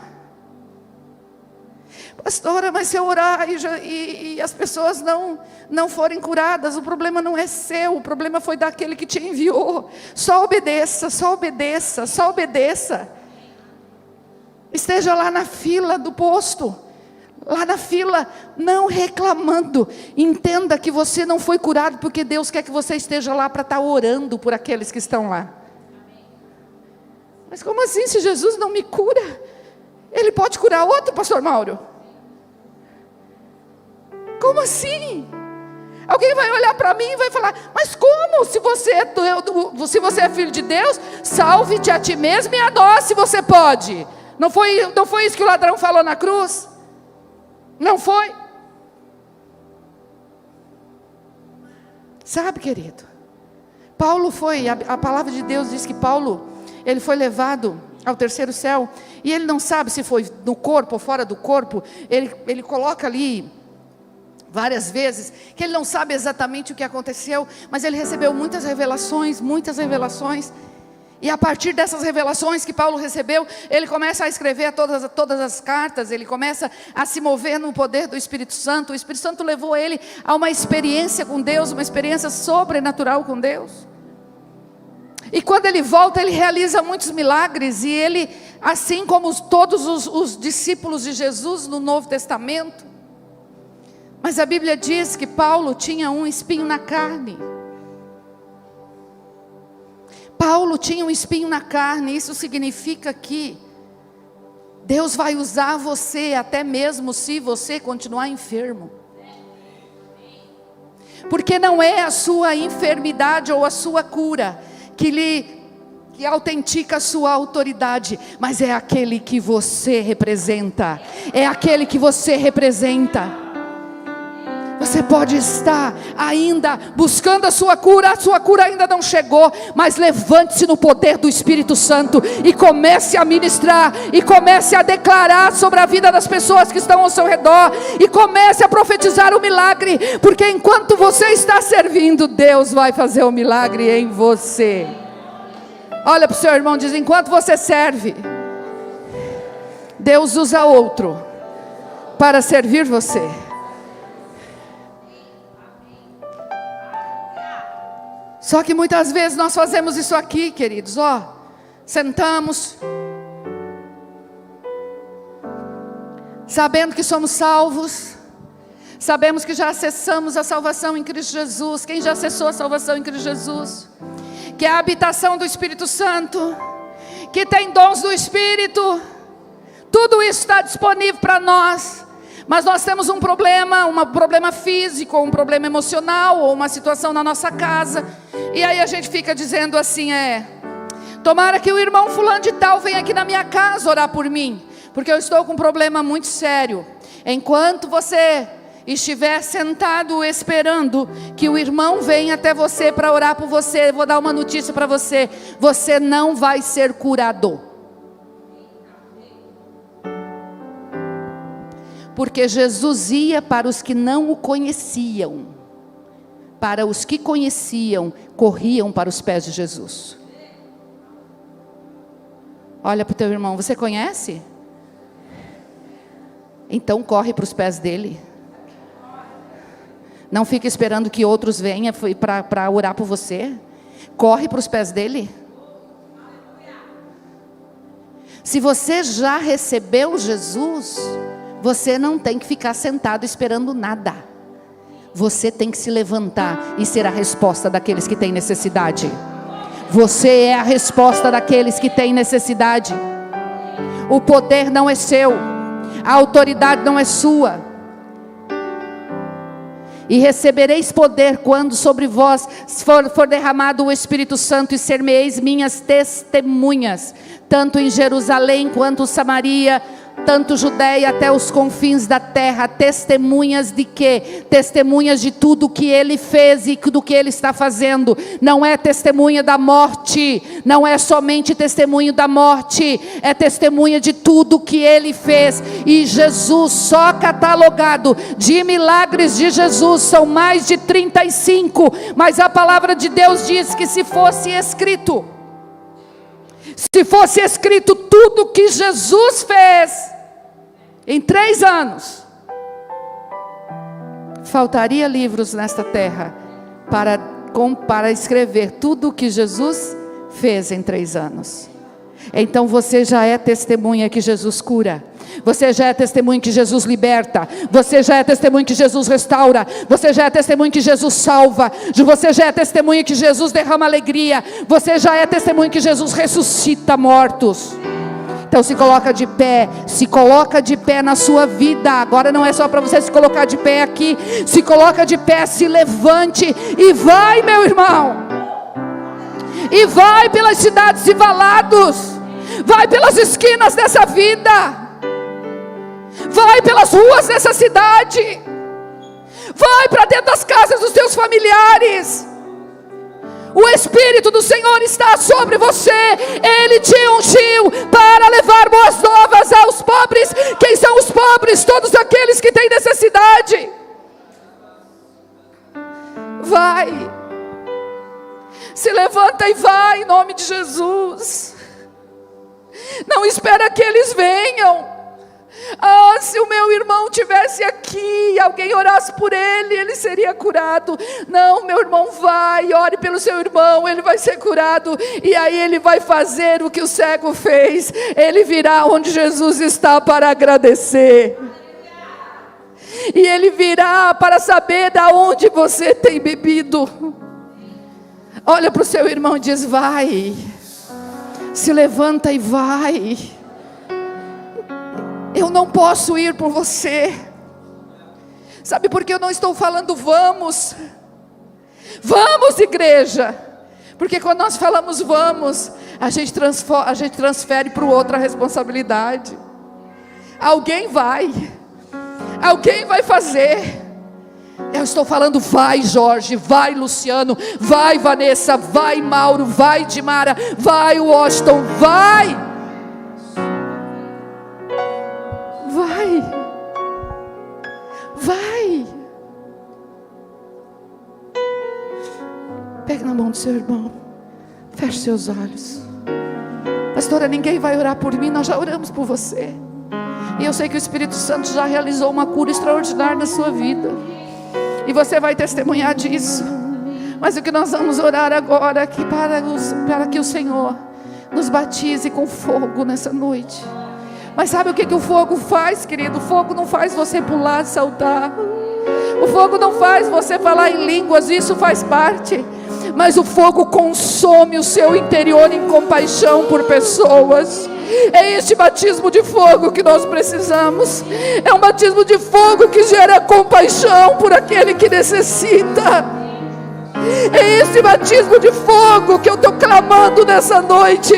Pastora, mas se eu orar e as pessoas não forem curadas, o problema não é seu, o problema foi daquele que te enviou. Só obedeça, só obedeça, só obedeça. Esteja lá na fila do posto, lá na fila, não reclamando. Entenda que você não foi curado porque Deus quer que você esteja lá para estar orando por aqueles que estão lá. Mas como assim, se Jesus não me cura, Ele pode curar outro, pastor Mauro? Como assim? Alguém vai olhar para mim e vai falar: mas como? Se você é filho de Deus, salve-te a ti mesmo e a nós, se você pode. Não foi isso que o ladrão falou na cruz? Não foi? Sabe, querido, Paulo foi, a palavra de Deus diz que Paulo, ele foi levado ao terceiro céu, e ele não sabe se foi no corpo ou fora do corpo. Ele coloca ali várias vezes que ele não sabe exatamente o que aconteceu, mas ele recebeu muitas revelações, e a partir dessas revelações que Paulo recebeu, ele começa a escrever todas as cartas, ele começa a se mover no poder do Espírito Santo. O Espírito Santo levou ele a uma experiência com Deus, uma experiência sobrenatural com Deus. E quando ele volta, ele realiza muitos milagres, e ele, assim como todos os discípulos de Jesus no Novo Testamento. Mas a Bíblia diz que Paulo tinha um espinho na carne. Paulo tinha um espinho na carne. Isso significa que Deus vai usar você até mesmo se você continuar enfermo. Porque não é a sua enfermidade ou a sua cura que autentica a sua autoridade, mas é aquele que você representa. É aquele que você representa. Você pode estar ainda buscando a sua cura ainda não chegou, mas levante-se no poder do Espírito Santo e comece a ministrar, e comece a declarar sobre a vida das pessoas que estão ao seu redor, e comece a profetizar o milagre, porque enquanto você está servindo, Deus vai fazer o milagre em você. Olha para o seu irmão e diz: enquanto você serve, Deus usa outro para servir você. Só que muitas vezes nós fazemos isso aqui, queridos, sentamos, sabendo que somos salvos, sabemos que já acessamos a salvação em Cristo Jesus. Quem já acessou a salvação em Cristo Jesus? Que é a habitação do Espírito Santo, que tem dons do Espírito, tudo isso está disponível para nós. Mas nós temos um problema físico, ou um problema emocional, ou uma situação na nossa casa, e aí a gente fica dizendo assim: tomara que o irmão fulano de tal venha aqui na minha casa orar por mim, porque eu estou com um problema muito sério. Enquanto você estiver sentado esperando que o irmão venha até você para orar por você, eu vou dar uma notícia para você: você não vai ser curado. Porque Jesus ia para os que não o conheciam, para os que conheciam, corriam para os pés de Jesus. Olha para o teu irmão: você conhece? Então corre para os pés dele. Não fica esperando que outros venham para orar por você. Corre para os pés dele. Se você já recebeu Jesus, você não tem que ficar sentado esperando nada. Você tem que se levantar e ser a resposta daqueles que têm necessidade. Você é a resposta daqueles que têm necessidade. O poder não é seu, a autoridade não é sua. E recebereis poder quando sobre vós for derramado o Espírito Santo, e ser-me-eis minhas testemunhas, tanto em Jerusalém quanto Samaria, tanto Judeia até os confins da terra. Testemunhas de quê? Testemunhas de tudo que Ele fez e do que Ele está fazendo. Não é testemunha da morte, não é somente testemunho da morte, é testemunha de tudo que Ele fez. E Jesus, só catalogado de milagres de Jesus, são mais de 35, mas a palavra de Deus diz que se fosse escrito tudo que Jesus fez em 3 anos, faltaria livros nesta terra para escrever tudo o que Jesus fez em 3 anos. Então você já é testemunha que Jesus cura. Você já é testemunha que Jesus liberta. Você já é testemunha que Jesus restaura. Você já é testemunha que Jesus salva. Você já é testemunha que Jesus derrama alegria. Você já é testemunha que Jesus ressuscita mortos. Então se coloca de pé na sua vida. Agora não é só para você se colocar de pé aqui. Se coloca de pé, se levante e vai, meu irmão. E vai pelas cidades e valados. Vai pelas esquinas dessa vida. Vai pelas ruas dessa cidade. Vai para dentro das casas dos teus familiares. O Espírito do Senhor está sobre você. Ele te ungiu para levar boas novas aos pobres. Quem são os pobres? Todos aqueles que têm necessidade. Vai. Se levanta e vai em nome de Jesus. Não espera que eles venham. Se o meu irmão tivesse aqui e alguém orasse por ele, ele seria curado. Não, meu irmão, vai, ore pelo seu irmão, ele vai ser curado. E aí ele vai fazer o que o cego fez. Ele virá onde Jesus está para agradecer. E ele virá para saber de onde você tem bebido. Olha para o seu irmão e diz: vai. Se levanta e vai. Eu não posso ir por você. Sabe por que eu não estou falando vamos? Vamos, igreja. Porque quando nós falamos vamos, a gente transfere para o outro a responsabilidade. Alguém vai fazer. Eu estou falando vai, Jorge, vai, Luciano, vai, Vanessa, vai, Mauro, vai, Dimara, vai, Washington, vai. Vai. Pegue na mão do seu irmão. Feche seus olhos. Pastora, ninguém vai orar por mim. Nós já oramos por você. E eu sei que o Espírito Santo já realizou uma cura extraordinária na sua vida. E você vai testemunhar disso. Mas o que nós vamos orar agora aqui para que o Senhor nos batize com fogo nessa noite. Mas sabe o que o fogo faz, querido? O fogo não faz você pular, saltar. O fogo não faz você falar em línguas, isso faz parte. Mas o fogo consome o seu interior em compaixão por pessoas. É este batismo de fogo que nós precisamos. É um batismo de fogo que gera compaixão por aquele que necessita. É esse batismo de fogo que eu estou clamando nessa noite.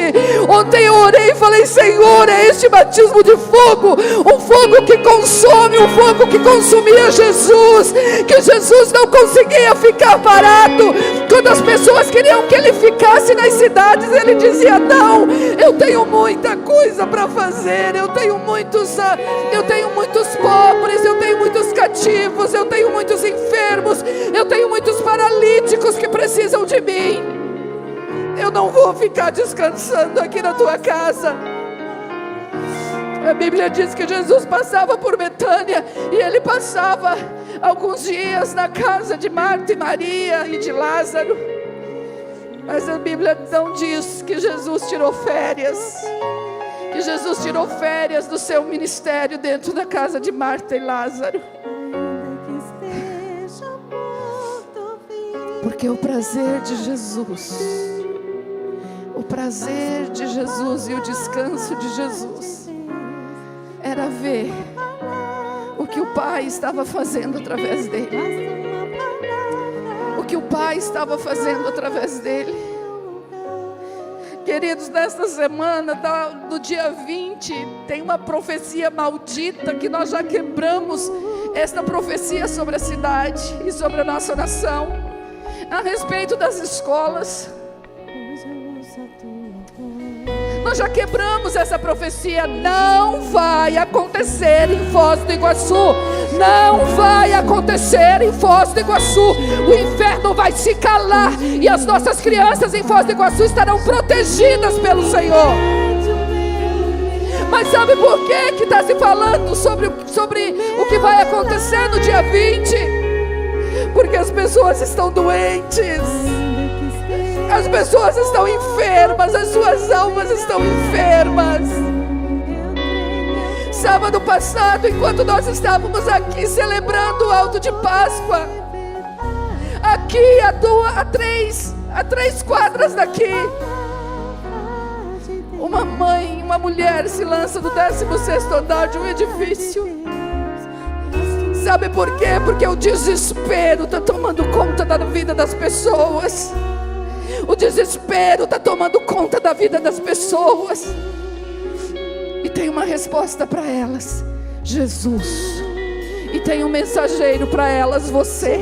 Ontem eu orei e falei: Senhor, é este batismo de fogo. Um fogo que consome, um fogo que consumia Jesus. Que Jesus não conseguia ficar parado. Quando as pessoas queriam que ele ficasse nas cidades, ele dizia: não, eu tenho muita coisa para fazer. Eu tenho muitos pobres, eu tenho muitos cativos, eu tenho muitos enfermos, eu tenho muitos paralíticos que precisam de mim. Eu não vou ficar descansando aqui na tua casa. A Bíblia diz que Jesus passava por Betânia e ele passava alguns dias na casa de Marta e Maria e de Lázaro. Mas a Bíblia não diz que Jesus tirou férias. Que Jesus tirou férias do seu ministério dentro da casa de Marta e Lázaro. Porque o prazer de Jesus, o prazer de Jesus e o descanso de Jesus era ver o que o Pai estava fazendo através dele. O que o Pai estava fazendo através dele. Queridos, nesta semana, no dia 20, tem uma profecia maldita que nós já quebramos. Esta profecia sobre a cidade e sobre a nossa nação, a respeito das escolas. Nós já quebramos essa profecia. Não vai acontecer em Foz do Iguaçu. Não vai acontecer em Foz do Iguaçu. O inferno vai se calar e as nossas crianças em Foz do Iguaçu estarão protegidas pelo Senhor. Mas sabe por que está se falando sobre o que vai acontecer no dia 20? Porque as pessoas estão doentes. As pessoas estão enfermas, as suas almas estão enfermas. Sábado passado, enquanto nós estávamos aqui celebrando o alto de Páscoa, aqui a três quadras daqui, uma mulher se lança do 16º andar de um edifício. Sabe por quê? Porque o desespero está tomando conta da vida das pessoas. O desespero está tomando conta da vida das pessoas. E tem uma resposta para elas: Jesus. E tem um mensageiro para elas: você.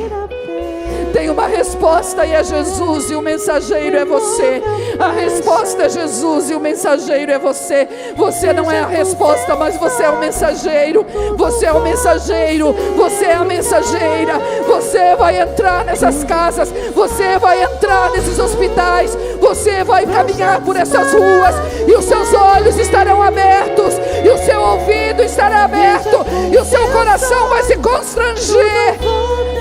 Tem uma resposta e é Jesus, e o mensageiro é você. A resposta é Jesus e o mensageiro é você. Você não é a resposta, mas você é o mensageiro. Você é o mensageiro, você é a mensageira. Você vai entrar nessas casas, você vai entrar nesses hospitais, você vai caminhar por essas ruas, e os seus olhos estarão abertos, e o seu ouvido estará aberto, e o seu coração vai se constranger,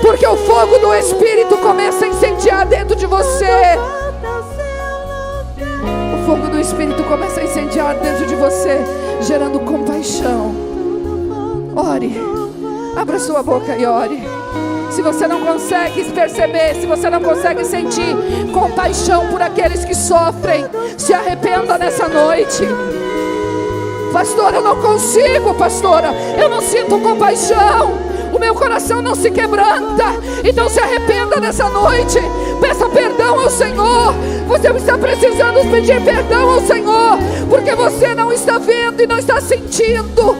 porque o fogo do Espírito começa a incendiar dentro de você. O fogo do Espírito começa a incendiar dentro de você, gerando compaixão. Ore, abra sua boca e ore. Se você não consegue perceber, se você não consegue sentir compaixão por aqueles que sofrem, se arrependa nessa noite. Pastora, eu não consigo, pastora, eu não sinto compaixão, o meu coração não se quebranta. Então se arrependa nessa noite, peça perdão ao Senhor. Você está precisando pedir perdão ao Senhor, porque você não está vendo e não está sentindo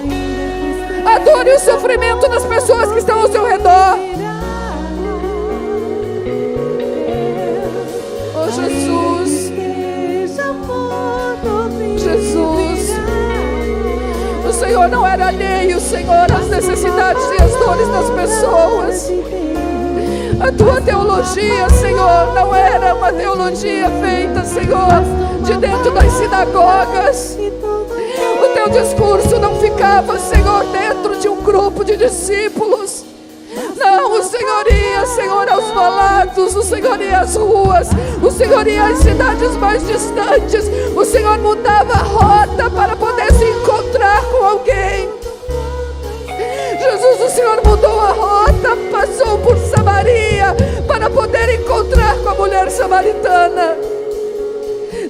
a dor e o sofrimento das pessoas que estão ao seu redor. Oh Jesus, Jesus, o Senhor não era alheio, Senhor, às necessidades e às dores das pessoas. A tua teologia, Senhor, não era uma teologia feita, Senhor, de dentro das sinagogas. O teu discurso não ficava, Senhor, dentro de um grupo de discípulos. Não, o Senhor ia, Senhor, aos valados, o Senhor ia às ruas, o Senhor ia às cidades mais distantes. O Senhor mudava a rota para poder se encontrar com alguém. Jesus, o Senhor mudou a rota, passou por Samaria para poder encontrar com a mulher samaritana.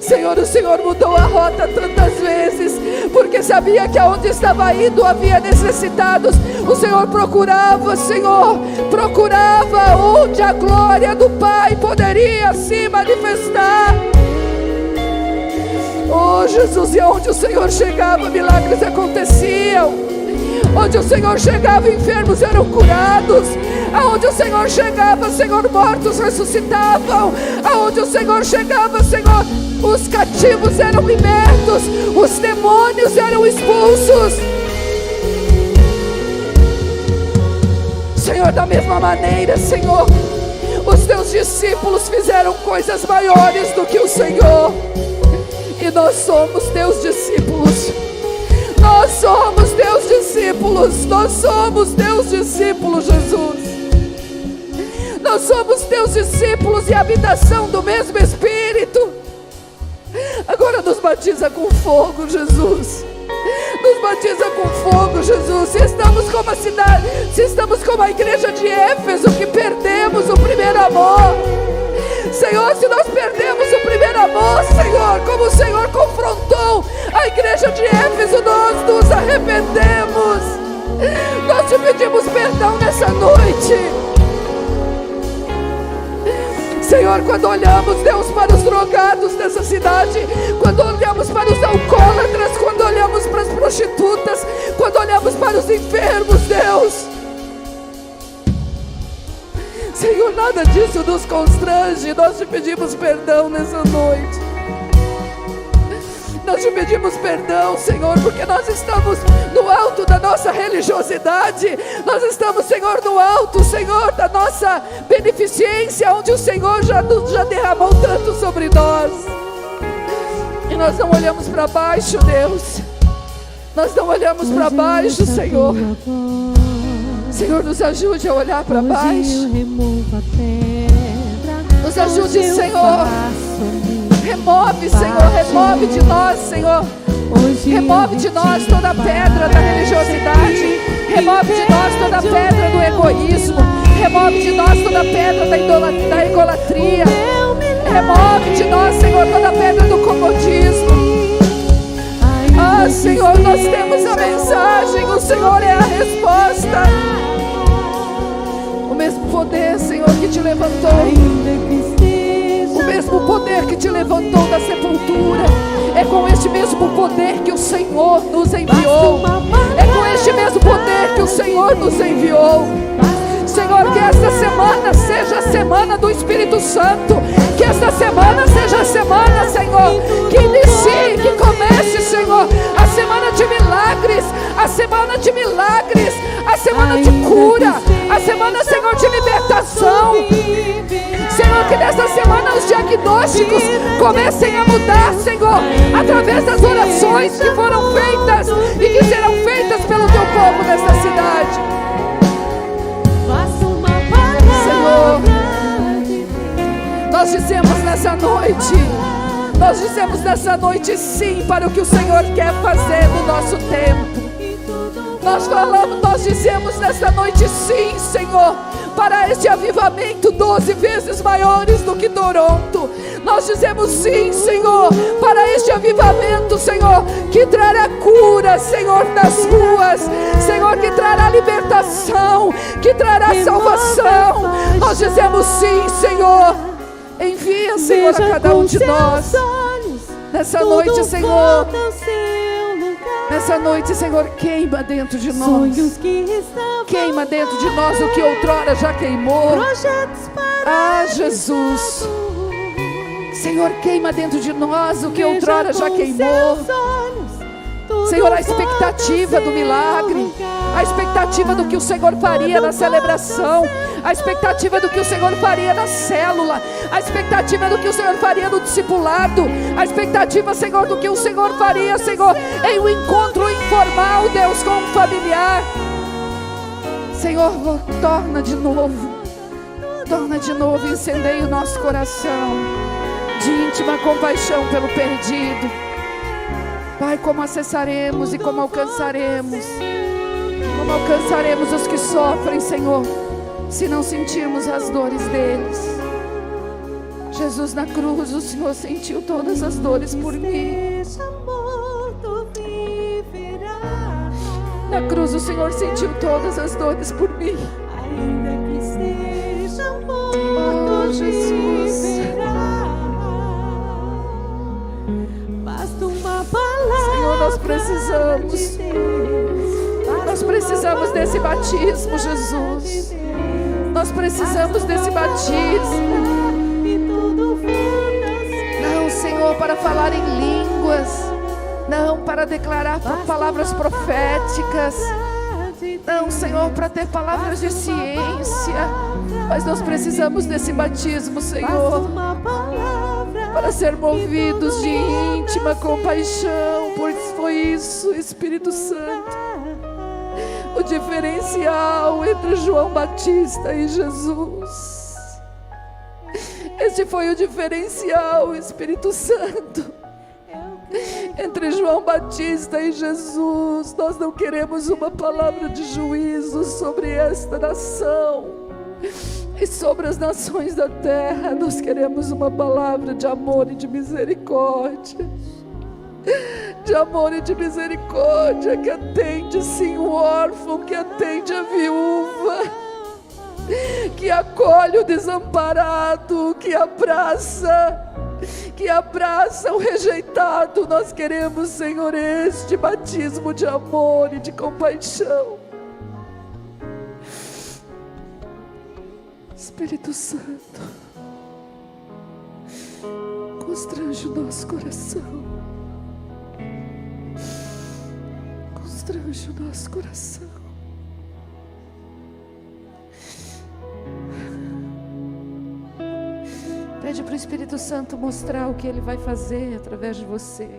Senhor, o Senhor mudou a rota tantas vezes, porque sabia que aonde estava indo havia necessitados. O Senhor procurava, Senhor, procurava onde a glória do Pai poderia se manifestar. Oh Jesus, e onde o Senhor chegava, milagres aconteciam. Onde o Senhor chegava, enfermos eram curados. Aonde o Senhor chegava, Senhor, mortos ressuscitavam. Aonde o Senhor chegava, Senhor, os cativos eram libertos, os demônios eram expulsos. Senhor, da mesma maneira, Senhor, os teus discípulos fizeram coisas maiores do que o Senhor. E nós somos teus discípulos. Nós somos teus discípulos. Nós somos teus discípulos, Jesus. nós somos teus discípulos e habitação do mesmo Espírito. Agora nos batiza com fogo, Jesus. Nos batiza com fogo, Jesus. Se estamos como a cidade, se estamos como a igreja de Éfeso, que perdemos o primeiro amor, Senhor, se nós perdemos o primeiro amor, Senhor, como o Senhor confrontou a igreja de Éfeso, nós nos arrependemos. Nós te pedimos perdão nessa noite, Senhor. Quando olhamos, Deus, para os drogados dessa cidade, quando olhamos para os alcoólatras, quando olhamos para as prostitutas, quando olhamos para os enfermos, Deus, Senhor, nada disso nos constrange. Nós te pedimos perdão nessa noite. Nós te pedimos perdão, Senhor, porque nós estamos no alto da nossa religiosidade. Nós estamos, Senhor, no alto, Senhor, da nossa beneficência, onde o Senhor já derramou tanto sobre nós. E nós não olhamos para baixo, Deus. Nós não olhamos para baixo, Senhor. Senhor, nos ajude a olhar para baixo. Nos ajude, Senhor. Remove, Senhor, remove de nós, Senhor. Remove de nós toda a pedra da religiosidade. Remove de nós toda a pedra do egoísmo. Remove de nós toda a pedra da idolatria. Remove de nós, Senhor, toda a pedra do comodismo. Ah, Senhor, nós temos a mensagem. O Senhor é a resposta. O mesmo poder, Senhor, que te levantou, o mesmo poder que te levantou da sepultura, é com este mesmo poder que o Senhor nos enviou. É com este mesmo poder que o Senhor nos enviou. Senhor, que esta semana seja a semana do Espírito Santo. Que esta semana seja a semana, Senhor, que inicie, que comece, Senhor, a semana de milagres, a semana de milagres, a semana de cura, a semana, Senhor, de libertação. Senhor, que nesta semana os diagnósticos comecem a mudar, Senhor, através das orações que foram feitas e que serão feitas pelo teu povo nesta cidade. Senhor, nós dizemos nessa noite sim para o que o Senhor quer fazer no nosso tempo. Nós dizemos nessa noite sim, Senhor, para este avivamento 12 vezes maiores do que Toronto. Nós dizemos sim, Senhor, para este avivamento, Senhor, que trará cura, Senhor, nas ruas, Senhor, que trará libertação, que trará salvação. Nós dizemos sim, Senhor. Envia, Senhor, a cada um de nós nessa noite, Senhor. Nessa noite, Senhor, queima dentro de nós. Queima dentro de nós o que outrora já queimou. Ah, Jesus. Senhor, queima dentro de nós o que outrora já queimou. Senhor, a expectativa do milagre, a expectativa do que o Senhor faria na celebração, a expectativa do que o Senhor faria na célula, a expectativa do que o Senhor faria no discipulado, a expectativa, Senhor, do que o Senhor faria, Senhor, em um encontro informal, Deus, com um familiar. Senhor, torna de novo, incendeia o nosso coração de íntima compaixão pelo perdido. Pai, como acessaremos e como alcançaremos os que sofrem, Senhor, se não sentirmos as dores deles. Jesus, na cruz o Senhor sentiu todas as dores por mim. Na cruz o Senhor sentiu todas as dores por mim. Oh, Jesus. Senhor, nós precisamos desse batismo, Jesus. Nós precisamos desse batismo. Não, Senhor, para falar em línguas. Não, para declarar palavras proféticas. Não, Senhor, para ter palavras de ciência. Mas nós precisamos desse batismo, Senhor, para ser movidos de íntima compaixão, pois foi isso, Espírito Santo, o diferencial entre João Batista e Jesus. Esse foi o diferencial, Espírito Santo, entre João Batista e Jesus. Nós não queremos uma palavra de juízo sobre esta nação e sobre as nações da terra. Nós queremos uma palavra de amor e de misericórdia. De amor e de misericórdia, que atende sim o órfão, que atende a viúva, que acolhe o desamparado, que abraça o rejeitado. Nós queremos, Senhor, este batismo de amor e de compaixão. Espírito Santo, constrange o nosso coração. Constrange o nosso coração. Pede para o Espírito Santo mostrar o que Ele vai fazer através de você.